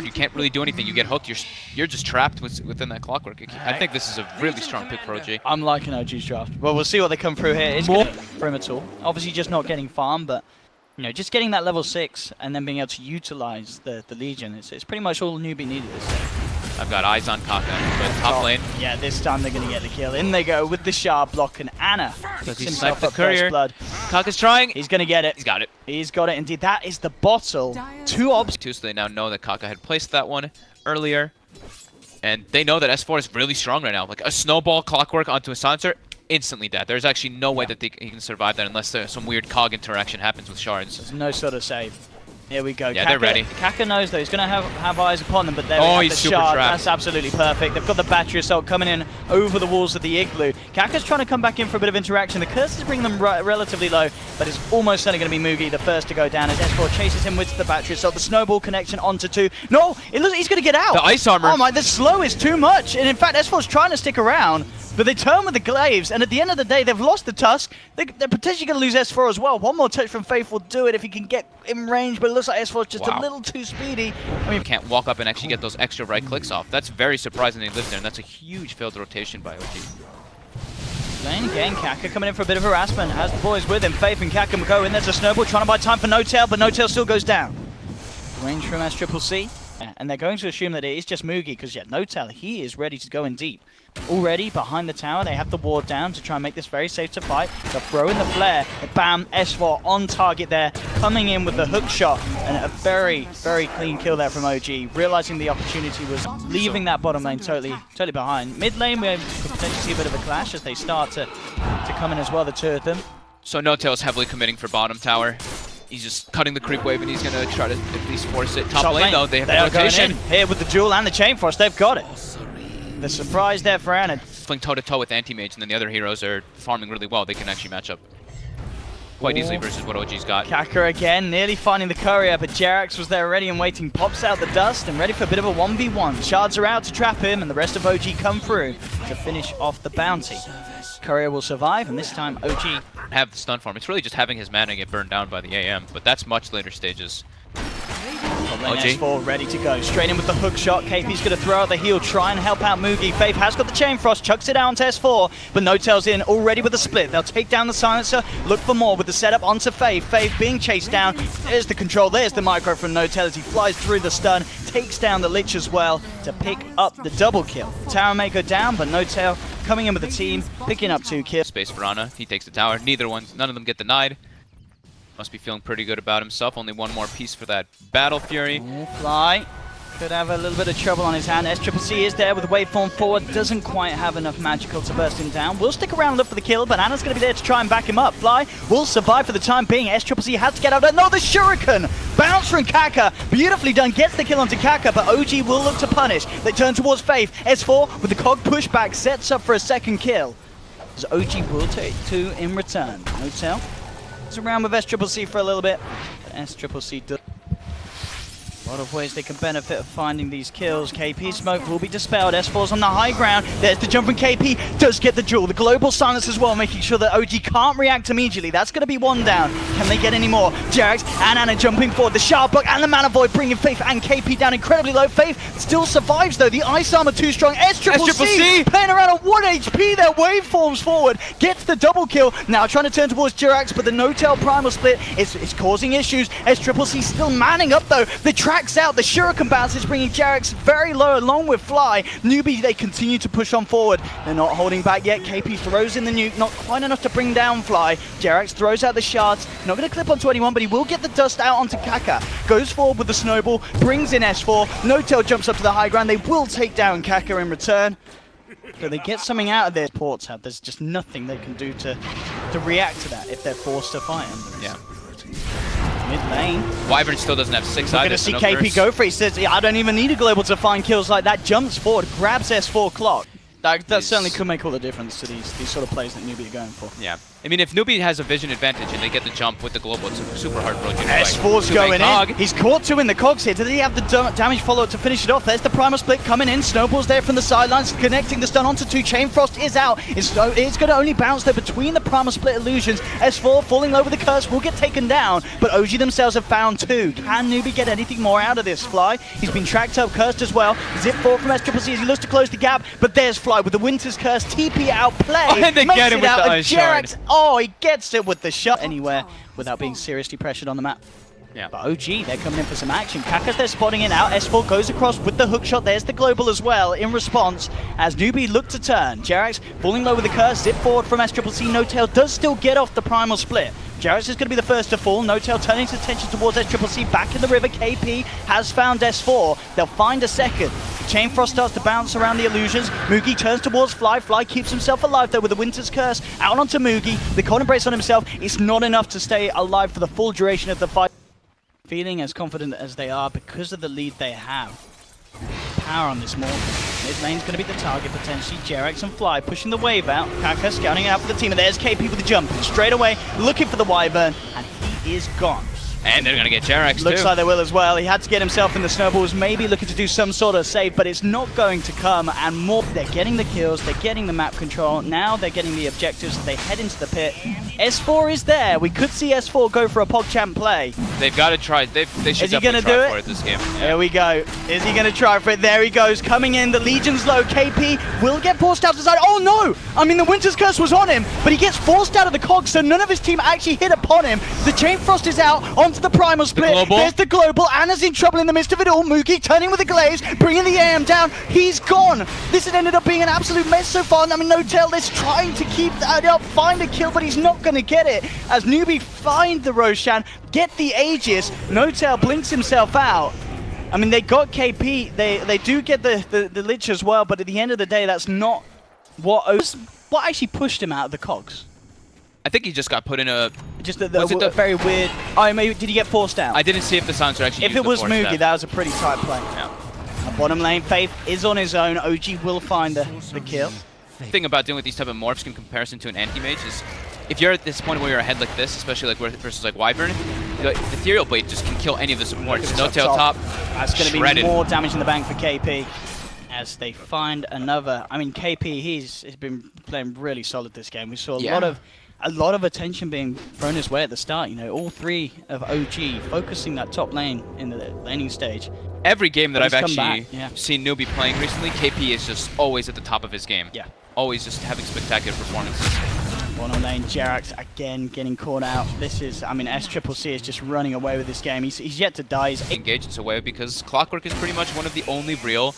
You can't really do anything. You get hooked. You're just trapped within that clockwork. I think this is a really strong pick for OG. I'm liking OG's draft. Well, we'll see what they come through here. It's more for him at all. Obviously, just not getting farm, but you know, just getting that level 6 and then being able to utilize the Legion. It's pretty much all Newbee needed this day. I've got eyes on Kaka, but top lane. Yeah, this time they're going to get the kill. In they go with the Shard block, and Ana Does he himself snipe the up courier? blood. Kaka's trying. He's going to get it. He's got it. He's got it indeed. That is the bottle. 2 obs. So they now know that Kaka had placed that one earlier. And they know that S4 is really strong right now. Like a snowball clockwork onto a silencer, instantly dead. There's actually no way that he can survive that unless there's some weird cog interaction happens with shards. There's no sort of save. Here we go. Yeah, Kaka, they're ready. Kaka knows though, he's going to have eyes upon them, but there we have he's the super Shard. trapped. That's absolutely perfect. They've got the battery assault coming in over the walls of the igloo. Kaka's trying to come back in for a bit of interaction. The curse is bringing them relatively low, but it's almost certainly going to be Mugi, the first to go down as S4 chases him with the battery assault. The snowball connection onto 2. No, it looks, he's going to get out. The ice armor. Oh my, the slow is too much. And in fact, S4's trying to stick around, but they turn with the glaives, and at the end of the day, they've lost the tusk. They're potentially going to lose S4 as well. One more touch from Faith will do it if he can get in range, but it looks like S4 is just a little too speedy. I mean, can't walk up and actually get those extra right clicks off. That's very surprising they live there, and that's a huge failed rotation by OG. Lane again, Kaka coming in for a bit of harassment. Has the boys with him. Faith and Kaka go in. There's a snowball trying to buy time for No-Tail, but No-Tail still goes down. Range from S-Triple-C. And they're going to assume that it is just Mugi, because yeah, No-Tail, he is ready to go in deep. Already behind the tower, they have the ward down to try and make this very safe to fight. They'll throw in the flare, bam, S4 on target there, coming in with the hook shot, and a very, very clean kill there from OG, realizing the opportunity was leaving that bottom lane totally behind. Mid lane, we could potentially see a bit of a clash as they start to come in as well, the 2 of them. So No-Tail's heavily committing for bottom tower. He's just cutting the creep wave, and he's going to try to at least force it. Top lane, though, they have the rotation. Here with the duel and the chain force, they've got it. The surprise there for Ana. Fling toe-to-toe with anti-mage, and then the other heroes are farming really well. They can actually match up quite easily versus what OG's got. Kaka again, nearly finding the courier, but Jerax was there ready and waiting. Pops out the dust and ready for a bit of a 1v1. Shards are out to trap him, and the rest of OG come through to finish off the bounty. Courier will survive, and this time OG have the stun farm. It's really just having his mana get burned down by the AM, but that's much later stages. OG S4 ready to go. Straight in with the hook shot. KP's going to throw out the heal, try and help out Mugi. Faith has got the Chain Frost, chucks it out onto S4, but No-Tail's in already with the split. They'll take down the silencer, look for more with the setup onto Faith. Faith being chased down. There's the control, there's the micro from No-Tail as he flies through the stun, takes down the Lich as well to pick up the double kill. Tower may go down, but No-Tail coming in with the team, picking up 2 kills. Space for Ana. He takes the tower. None of them get denied. Must be feeling pretty good about himself. Only one more piece for that Battle Fury. Fly. Could have a little bit of trouble on his hand. S-Triple-C is there with waveform forward. Doesn't quite have enough magical to burst him down. Will stick around and look for the kill, but Ana's going to be there to try and back him up. Fly will survive for the time being. S-Triple-C has to get out there. No, the Shuriken! Bounce from Kaka. Beautifully done. Gets the kill onto Kaka, but OG will look to punish. They turn towards Faith. S4 with the cog pushback sets up for a second kill. As OG will take 2 in return. No-Tail around with S-Triple-C for a little bit, but S-Triple-C does. A lot of ways they can benefit of finding these kills. KP smoke will be dispelled. S4's on the high ground. There's the jump from KP. Does get the duel. The global silence as well, making sure that OG can't react immediately. That's going to be 1 down. Can they get any more? Jerax and Ana jumping forward. The Shard Block and the Mana Void bringing Faith and KP down incredibly low. Faith still survives though. The Ice Armor too strong. S-Triple-C playing around at 1 HP. Their waveforms forward. Gets the double kill. Now trying to turn towards Jerax, but the No-Tail Primal Split is causing issues. S-Triple-C still manning up though. The tracks out, the Shuriken bounces, bringing Jerax very low along with Fly. Newbee, they continue to push on forward. They're not holding back yet. KP throws in the nuke, not quite enough to bring down Fly. Jerax throws out the shards, not going to clip onto anyone, but he will get the dust out onto Kaka. Goes forward with the snowball, brings in S4. No-Tail jumps up to the high ground. They will take down Kaka in return. So they get something out of their ports out. There's just nothing they can do to react to that if they're forced to fight him. Yeah. Mid lane. Wyvern still doesn't have 6 We're either. going to see KP go for it. He says, I don't even need a global to find kills like that. Jumps forward, grabs S4 clock. That certainly could make all the difference to these sort of plays that Newbee are going for. Yeah. I mean, if Newbee has a vision advantage and they get the jump with the global, it's super hard for OG to S4's going in. He's caught 2 in the cogs here. Did he have the damage follow-up to finish it off? There's the primal split coming in. Snowball's there from the sidelines, connecting the stun onto 2. Chain Frost is out. It's going to only bounce there between the primal split illusions. S4 falling low with the curse will get taken down, but OG themselves have found 2. Can Newbee get anything more out of this? Fly, he's been tracked up, cursed as well. Zip 4 from SCCC as he looks to close the gap, but there's Fly with the Winter's Curse. TP out play. Oh, and they get him with the ice shard. Oh, he gets it with the shot anywhere without being seriously pressured on the map. Yeah. But OG, they're coming in for some action. Kaka's they're spotting it out. S4 goes across with the hook shot. There's the global as well in response as Newbee look to turn. Jerax falling low with the curse. Zip forward from SCCC. No Tail does still get off the primal split. Jerax is going to be the first to fall. No Tail turning his attention towards SCCC. Back in the river, KP has found S4. They'll find a second. Chain Frost starts to bounce around the illusions. Mugi turns towards Fly. Fly keeps himself alive though with the Winter's Curse. Out onto Mugi. The cold embrace on himself. It's not enough to stay alive for the full duration of the fight. Feeling as confident as they are because of the lead they have. Power on this Morgan. Mid lane's going to be the target potentially. Jerax and Fly pushing the wave out. Kaka scouting it out for the team. And there's KP with the jump. Straight away looking for the Wyvern. And he is gone. And they're going to get Jerax Looks like they will as well. He had to get himself in the snowballs, maybe looking to do some sort of save, but it's not going to come. And more, they're getting the kills, they're getting the map control. Now they're getting the objectives as they head into the pit. S4 is there. We could see S4 go for a PogChamp play. They've got to try. They should is he going to do it? For it this game. Yeah. There we go. Is he going to try for it? There he goes. Coming in. The Legion's low. KP will get forced out to the side. Oh no! I mean, the Winter's Curse was on him, but he gets forced out of the cog, so none of his team actually hit upon him. The Chain Frost is out onto the Primal Split. There's the global. Anna's in trouble in the midst of it all. Mugi turning with the glaze, bringing the AM down. He's gone. This has ended up being an absolute mess so far. I mean, No Tail is trying to keep that up, find a kill, but he's not going to get it. As Newbee find the Roshan, get the Aegis. No Tail blinks himself out. I mean, they got KP. They do get the Lich as well, but at the end of the day, that's not what actually pushed him out of the cogs. I think he just got put in a... Just a very weird... Oh, maybe did he get forced out? I didn't see if the silencer actually If it was Mugi, that was a pretty tight play. Yeah. Bottom lane, Faith is on his own. OG will find the kill. The thing about dealing with these type of morphs in comparison to an anti-mage is if you're at this point where you're ahead like this, especially like versus like Wyvern, the Ethereal Blade just can kill any of the supports. No Tail top. That's going to be more damage in the bank for KP. As they find another... I mean, KP, he's been playing really solid this game. We saw a lot of attention being thrown his way at the start. You know, all 3 of OG focusing that top lane in the laning stage. Every game that I've actually seen Newbee playing recently, KP is just always at the top of his game. Yeah. Always just having spectacular performances. Bottom lane, Jerax again getting caught out. This is, I mean, SCCC is just running away with this game. He's yet to die. He's engaged in a way because Clockwork is pretty much one of the only real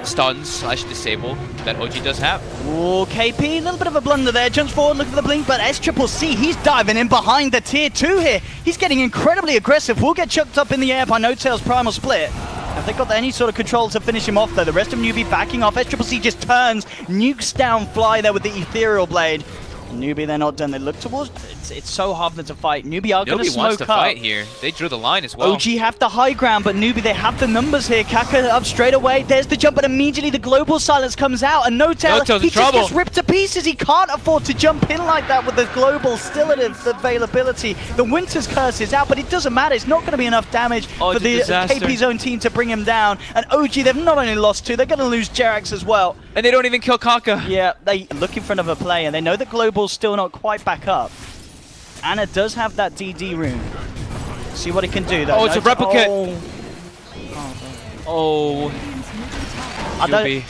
stun/disable that OG does have. Oh, KP, a little bit of a blunder there. Jumps forward, looking for the blink, but SCCC, he's diving in behind the tier 2 here. He's getting incredibly aggressive. Will get chucked up in the air by No Tail's Primal Split. Have they got any sort of control to finish him off, though? The rest of Newbee backing off. SCCC just turns, nukes down Fly there with the Ethereal Blade. Newbee, they're not done. They look towards... It's so hard for them to fight. Newbee are going to smoke wants to fight here. They drew the line as well. OG have the high ground, but Newbee, they have the numbers here. Kaka up straight away. There's the jump, but immediately the global silence comes out, and No Tail, he just gets ripped to pieces. He can't afford to jump in like that with the global still at availability. The Winter's Curse is out, but it doesn't matter. It's not going to be enough damage for the KP's own team to bring him down. And OG, they've not only lost 2, they're going to lose Jerax as well. And they don't even kill Kaka. Yeah, they looking for another play, and they know that global's still not quite back up. Anna does have that DD rune. See what it can do, though. Oh, it's a replicate.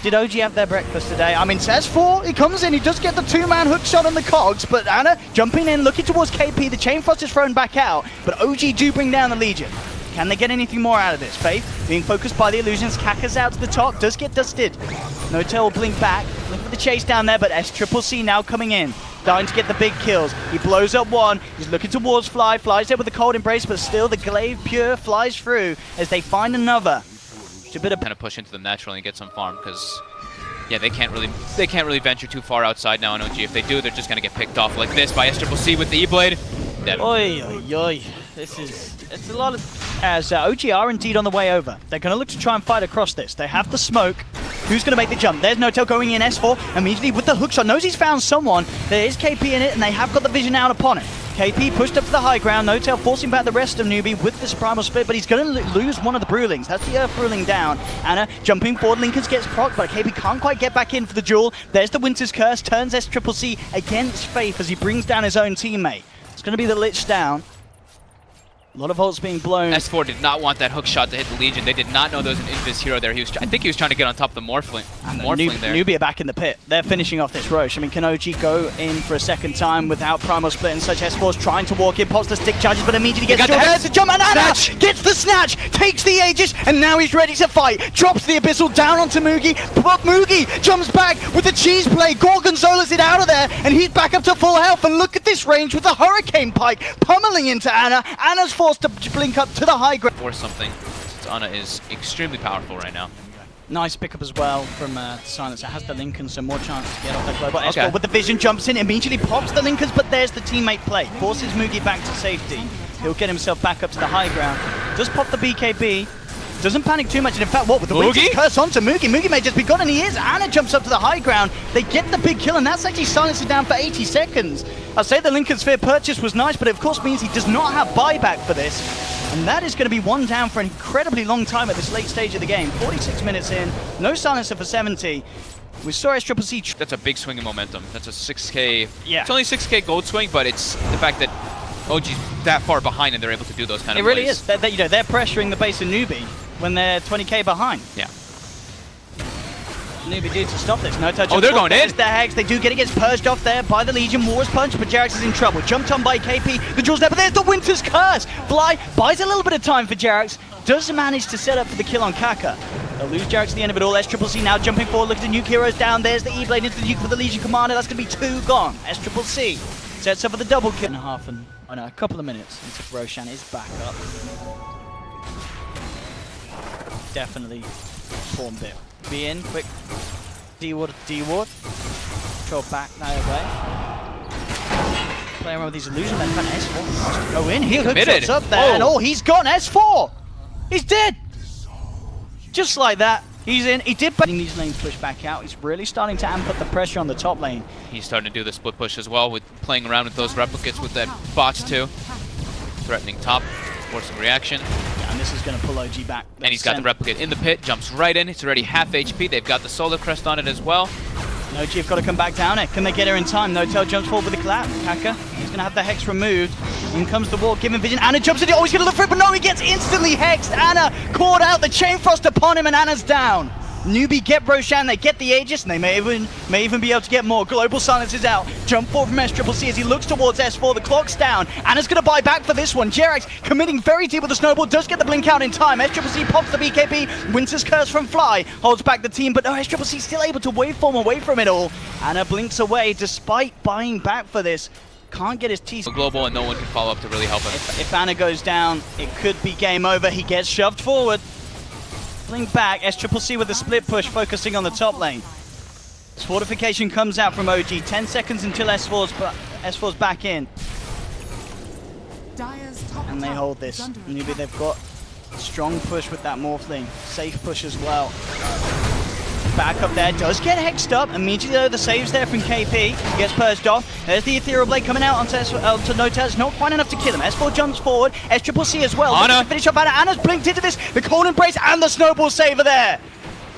Did OG have their breakfast today? I mean, says 4. He comes in. He does get the 2-man hook shot on the cogs, but Anna jumping in, looking towards KP. The Chain Frost is thrown back out, but OG do bring down the Legion. Can they get anything more out of this? Faith being focused by the illusions. Kaka's out to the top. Does get dusted. No Tail will blink back. Look for the chase down there, but SCCC now coming in. Dying to get the big kills. He blows up one. He's looking towards Fly. Flies there with the cold embrace, but still the glaive pure flies through as they find another. It's a bit of kind of push into them naturally and get some farm because yeah, they can't really venture too far outside now on OG. If they do, they're just gonna get picked off like this by SCCC with the E-Blade. Oi, oi, oi. It's a lot of... As OG are indeed on the way over. They're going to look to try and fight across this. They have the smoke. Who's going to make the jump? There's Notel going in, S4 immediately with the hook shot. Knows he's found someone. There is KP in it, and they have got the vision out upon it. KP pushed up to the high ground. Notel forcing back the rest of Newbee with this primal split, but he's going to lose one of the Brewlings. That's the Earth Brewling down. Anna jumping forward. Lincolns gets procced, but KP can't quite get back in for the duel. There's the Winter's Curse. Turns SCCC against Faith as he brings down his own teammate. It's going to be the Lich down. A lot of ults being blown. S4 did not want that hook shot to hit the Legion. They did not know there was an Invis hero there. I think he was trying to get on top of the Morphling there. Newbee are back in the pit. They're finishing off this Roche. I mean, can OG go in for a second time without Primal Split and such? S4's trying to walk in, pops the stick charges, but immediately gets there's the jump, and Anna gets the snatch, takes the Aegis, and now he's ready to fight. Drops the Abyssal down onto Mugi, but Mugi jumps back with the cheese play. Gorgonzola's it out of there, and he's back up to full health, and look at this range with the Hurricane Pike pummeling into Anna. Anna's forced to blink up to the high ground. Or something, since Anna is extremely powerful right now. Nice pickup as well from Silencer. Has the Lincoln, so more chance to get off that global. Okay. With the vision, jumps in, immediately pops the Lincolns, but there's the teammate play. Forces Mugi back to safety. He'll get himself back up to the high ground. Does pop the BKB. Doesn't panic too much, and in fact, what with the Winter's Curse onto Mugi? Mugi may just be gone, and he is. Anna jumps up to the high ground. They get the big kill, and that's actually Silencer down for 80 seconds. I'd say the Lincoln Sphere purchase was nice, but it of course means he does not have buyback for this. And that is going to be one down for an incredibly long time at this late stage of the game. 46 minutes in, no Silencer for 70. We saw SCCC. That's a big swing in momentum. That's a 6K. Yeah. It's only 6K gold swing, but it's the fact that OG's that far behind and they're able to do those kind of plays. It really is. They're pressuring the base of Newbee when they're 20k behind. Yeah. Newbee did to stop this. No touch. Oh, they're going in. The Hex. They do get it. Gets purged off there by the Legion. Wars punch, but Jarax is in trouble. Jumped on by KP. The jewel's there, but there's the Winter's Curse. Fly buys a little bit of time for Jarax. Does manage to set up for the kill on Kaka. They'll lose Jarax at the end of it all. SCCC now jumping forward. Look at the nuke heroes down. There's the E-Blade into the nuke for the Legion Commander. That's going to be 2 gone. SCCC sets up for the double kill. A couple of minutes until Roshan is back up. Definitely formed it. Be in, quick. D-Ward. Control back that way. Play around with these illusions. Then kind of S4 go in. He hooks up there, and he's gone. S4. He's dead. Just like that. He's in. He did. These lanes push back out. He's really starting to amp up the pressure on the top lane. He's starting to do the split push as well, with playing around with those replicates with that bots too. Threatening top, forcing reaction. Yeah, and this is going to pull OG back. And he's got the replicate in the pit, jumps right in. It's already half HP. They've got the solar crest on it as well. OG have got to come back down it. Can they get her in time? Notel jumps forward with the collapse. Kaka, he's going to have the Hex removed. In comes the wall, given vision. Anna jumps in. Oh, he's going to look for it, but no, he gets instantly hexed. Anna caught out, the Chain Frost upon him, and Anna's down. Newbee get Roshan, they get the Aegis, and they may even be able to get more. Global Silence is out. Jump forward from SCCC as he looks towards S4. The clock's down. Anna's going to buy back for this one. Jerax committing very deep with the snowball. Does get the blink out in time. SCCC pops the BKB. Winter's Curse from Fly. Holds back the team, but no, SCCC still able to waveform away from it all. Anna blinks away despite buying back for this. Can't get his teeth. Global, and no one can follow up to really help him. If Anna goes down, it could be game over. He gets shoved forward. Blink back, SCCC with the split push, focusing on the top lane. Fortification comes out from OG. 10 seconds until S4's back in. And they hold this. Newbee, they've got a strong push with that Morphling. Safe push as well. Back up there, does get hexed up. Immediately though, the saves there from KP. He gets purged off. There's the Ethereal Blade coming out onto Notel. Not quite enough to kill him. S4 jumps forward. SCCC as well. Anna. To finish off Anna. Anna's blinked into this. The Cold Embrace and the Snowball Saver there.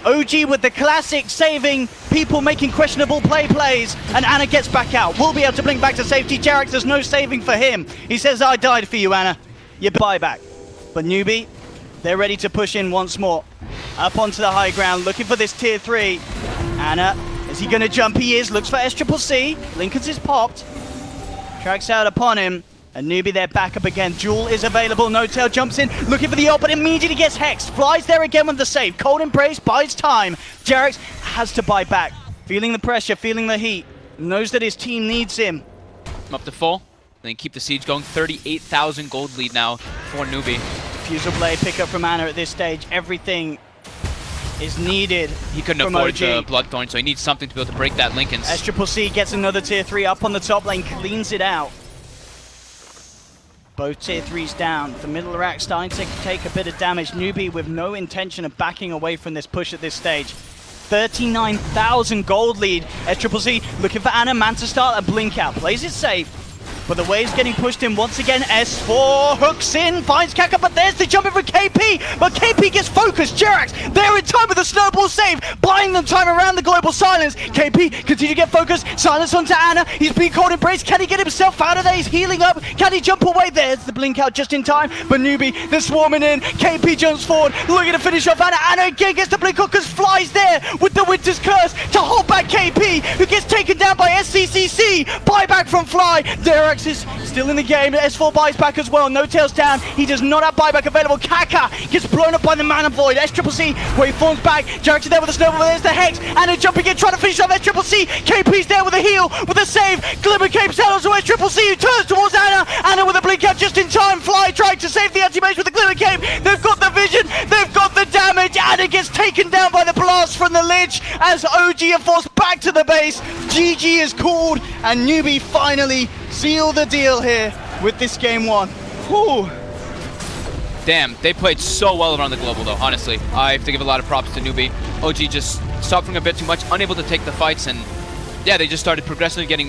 OG with the classic saving people making questionable plays. And Anna gets back out. Will be able to blink back to safety. Jerax, there's no saving for him. He says, I died for you, Anna. You buy back. But Newbee, they're ready to push in once more. Up onto the high ground, looking for this tier 3. Anna, is he going to jump? He is. Looks for SCCC. Lincoln's is popped. Tracks out upon him. And Newbee, they're back up again. Jewel is available. Notel jumps in, looking for the ult, but immediately gets hexed. Flies there again with the save. Cold Embrace buys time. Jerax has to buy back. Feeling the pressure, feeling the heat. Knows that his team needs him. Up to full. Then keep the siege going. 38,000 gold lead now for Newbee. Fusel Blade pickup from Anna at this stage. Everything is needed. He couldn't afford the Bloodthorn, so he needs something to be able to break that Lincoln's. SCCC gets another tier 3 up on the top lane, cleans it out. Both tier 3s down. The middle rack starting to take a bit of damage. Newbee with no intention of backing away from this push at this stage. 39,000 gold lead. SCCC looking for Ana. Man to start a blink out. Plays it safe. But the wave's getting pushed in once again. S4 hooks in, finds Kaka, but there's the jump in for KP. But KP gets focused. Jerax there in time with the snowball save, buying them time around the global silence. KP continue to get focused. Silence onto Ana. He's being caught in brace. Can he get himself out of there? He's healing up. Can he jump away? There's the blink out just in time. But Newbee, they're swarming in. KP jumps forward, looking to finish off Ana. Ana again gets the blink hook because Fly's there with the Winter's Curse to hold back KP, who gets taken down by SCCC. Buyback from Fly. Jerax is still in the game. S4 buys back as well. No tails down. He does not have buyback available. Kaka gets blown up by the Mana Void. SCCC waveforms back. Jerax is there with the snowball. There's the Hex. And jumping in, trying to finish off SCCC. KP's there with a heal, with a save. Glimmer Cape settles to SCCC, who turns towards Ana. Ana with a blink out just in time. Fly trying to save the anti-mage with the Glimmer Cape. They've got the vision. They've got the damage. Ana gets taken down by the blast from the Lich as OG are forced back to the base. GG is called, and Newbee finally seal the deal here with this game one. Whew. Damn, they played so well around the global though, honestly. I have to give a lot of props to Newbee. OG just suffering a bit too much, unable to take the fights, and yeah, they just started progressively getting